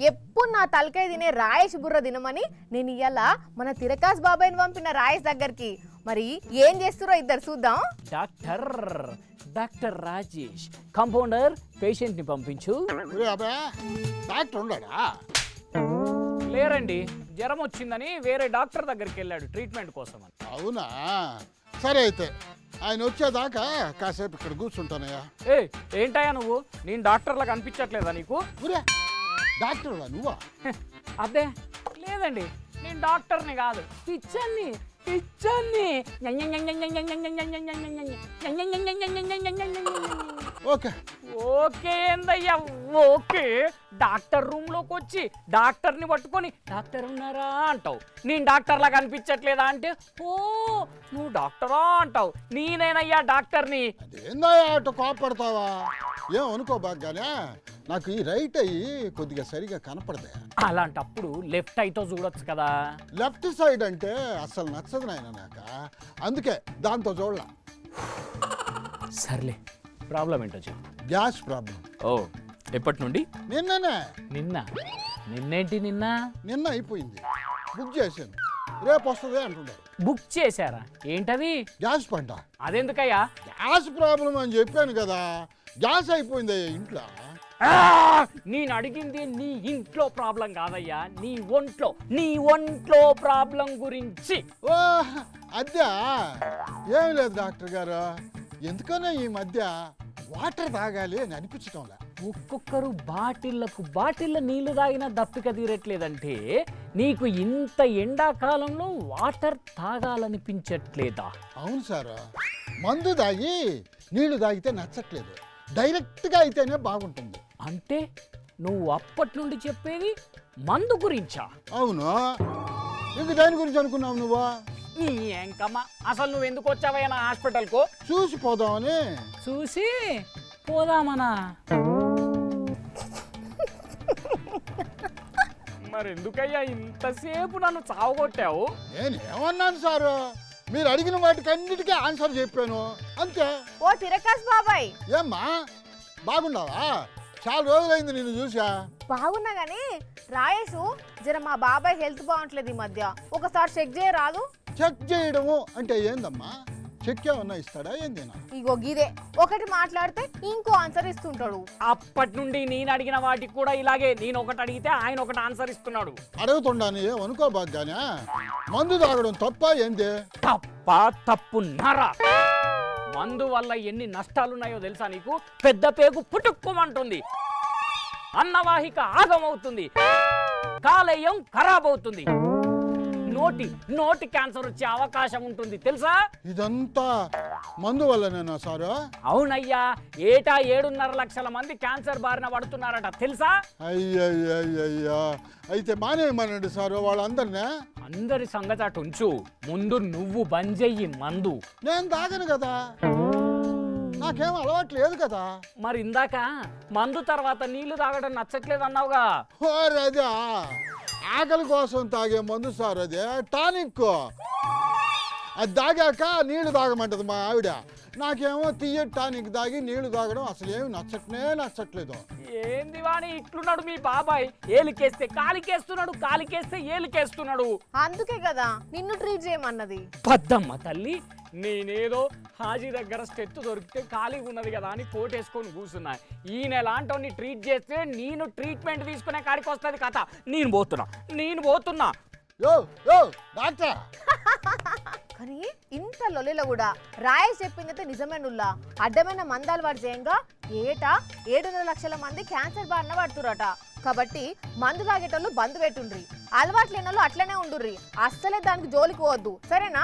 ఎప్పుడు నా తలకాయ తినే రాయేష్ బుర్ర తినమని నేను ఇయ్యాల మన తిరకాస్ బాబాయ్ని పంపిన రాయేష్ దగ్గరికి. మరి ఏం చేస్తురో ఇద్దరు చూద్దాం. డాక్టర్ రాజేష్, కంపౌండర్ పేషెంట్ ని పంపించు. డాక్టర్ ఉన్నాడా? లేరండి, జ్వరం వచ్చిందని వేరే డాక్టర్ దగ్గరికి వెళ్ళాడు ట్రీట్మెంట్ కోసం అని. అవునా, సరే అయితే ఆయన వచ్చేదాకా కాసేపు ఇక్కడ కూర్చుంటానయ్యా. ఏంటయ్యా నువ్వు, నేను డాక్టర్లా కనిపించట్లేదా నీకు? డాక్టర్లా నువ్వా? అదే లేదండి, నేను డాక్టర్ని కాదు, పిచ్చన్ని. ఓకే ఏందయ్యా ఓకే, డాక్టర్ రూమ్ లోకి వచ్చి డాక్టర్ని పట్టుకొని డాక్టర్ ఉన్నారా అంటావు, నేను డాక్టర్లా కనిపించట్లేదా అంటే ఓ నువ్వు డాక్టరా అంటావు, నేనేనయ్యా డాక్టర్ని. అదేందయ్యా అటు కోపడతావా? ఏం అనుకోబాగానే, నాకు ఈ రైట్ అయ్యి కొద్దిగా సరిగా కనపడదే. అలాంటప్పుడు లెఫ్ట్ అయితే చూడొచ్చు కదా. లెఫ్ట్ సైడ్ అంటే అసలు నచ్చదు నాయన నాకు, అందుకే దాంతో చూడలా. సర్లే, ప్రాబ్లం ఏంటో చెప్పు. Gas problem. ఓ ఎప్పటి నుండి? నిన్నేంటి నిన్న అయిపోయింది, బుక్ చేశాను, రేపు వస్తుంది అంటున్నారు. బుక్ చేశారా? ఏంటది? గ్యాస్ పంట. అదెందుకయ్యా? గ్యాస్ ప్రాబ్లం అని చెప్పాను కదా, గ్యాస్ అయిపోయింది ఇంట్లో. నేను అడిగింది నీ ఇంట్లో ప్రాబ్లం కాదయ్యా, నీ ఒంట్లో ప్రాబ్లం గురించి. ఓ అద్దా, ఏం లేదు డాక్టర్ గారు, ఎందుకన్నా ఈ మధ్య వాటర్ తాగాలి అని అనిపించటంలే. ఒక్కొక్కరు బాటిళ్ళ నీళ్లు తాగినా దప్పిక తీరట్లేదంటే నీకు ఇంత ఎండాకాలంలో వాటర్ తాగాలనిపించట్లేదా? అవును సార్, మందు తాగి నీళ్లు తాగితే నచ్చట్లేదు, డైరెక్ట్గా అయితేనే బాగుంటుంది. అంటే నువ్వు అప్పటి నుండి చెప్పేది మందు గురించా? అవును, ఇంక దాని గురించి అనుకున్నావు నువ్వా? ఏంకమ్మా, అసలు నువ్వు ఎందుకు వచ్చావయ్యా నా హాస్పిటల్కు? చూసి పోదామని. చూసి పోదామనా? మరెందుకయ్యా ఇంతసేపు నన్ను చావగొట్టావు? నేనేమన్నాను సారు, మీరు అడిగిన వాటికి అన్నిటికీ ఆన్సర్ చెప్పాను అంతే. ఓ తిరకాస్ బాబాయ్, ఏమ్మా బాగున్నావా? చాలా రోజులైంది నిన్ను చూసా. బాగున్నా గానీ రాయేష్ జర మా బాబాయ్ హెల్త్ బాగుంటలేదు ఈ మధ్య, ఒకసారి చెక్ చేయరాదు? చెక్ చేయడము అంటే ఏందమ్మా? చెక్ ఏమన్నా ఇస్తాడా ఏందేనా? ఇగో గిదే, ఒకటి మాట్లాడితే ఇంకో ఆన్సర్ ఇస్తుంటాడు. అప్పటి నుండి నేను అడిగిన వాటికి కూడా ఇలాగే, నేను ఒకటి అడిగితే ఆయన ఒకటి ఆన్సర్ ఇస్తున్నాడు. అడుగుతుండాను ఏమనుకోబాగానే, మందు తాగడం తప్ప ఏంది? తప్పున్నారా? మందు వల్ల ఎన్ని నష్టాలున్నాయో తెలుసా నీకు? పెద్ద పేగు పుట్టుకోమంటుంది, అన్నవాహిక ఆగమవుతుంది, కాలేయం ఖరాబ్ అవుతుంది, నోటి క్యాన్సర్ వచ్చే అవకాశం ఉంటుంది తెలుసా? ఇదంతా మందు వల్లనేనా సారు? అవునయ్యా, ఏటా 7.5 లక్షల మంది క్యాన్సర్ బారిన పడుతున్నారట తెలుసా? అయ్యయ్యా, అయితే మానేయమనండి సారు వాళ్ళందరినీ. అందరి సంగతి అటు ఉంచు, ముందు నువ్వు బంద్ చెయ్యి మందు. నేను తాగను కదా, నాకేం అలవాటు లేదు కదా. మరి ఇందాక మందు తర్వాత నీళ్లు తాగడం నచ్చట్లేదు అన్నావుగా? అదే ఆకలి కోసం తాగే మందు సార్, అదే టానిక్. అది తాగాక నీళ్లు తాగమంటది మా ఆవిడ, నాకేమో తీయ టానిక్ తాగి నీళ్లు తాగడం అసలు ఏమి నచ్చట్లేదు. ఏంది వాణి ఇట్లున్నాడు మీ బాబాయ్, ఏలికేస్తే కాలికేస్తున్నాడు, కాలికేస్తే ఏలికేస్తున్నాడు. అందుకే కదా నిన్ను ట్రీట్ చేయమన్నది. పద్దమ్మ తల్లి, నేనేదో హాజీ దగ్గర స్టెత్ దొరికితే ఖాళీగా ఉన్నది కదా అని కోటేసుకొని కూర్చున్నా. ఈయన ఎలాంటి ట్రీట్ చేస్తే నేను ట్రీట్మెంట్ తీసుకునే కాడికి వస్తుంది కథ. నేను పోతున్నా. డాక్టర్ కానీ ఇంత లొల్లిలో కూడా రాయేష్ చెప్పిందైతే నిజమేనుల్లా, అడ్డమైన మందాలు వాడు చేయంగా ఏటా 7.5 లక్షల మంది క్యాన్సర్ బారిన పడుతురట. కాబట్టి మందు తాగేటోళ్ళు బంద్ పెట్టుండ్రి, అలవాటు లేని వాళ్ళు అట్లనే ఉండుర్రి, అస్సలే దానికి జోలికి పోవద్దు, సరేనా?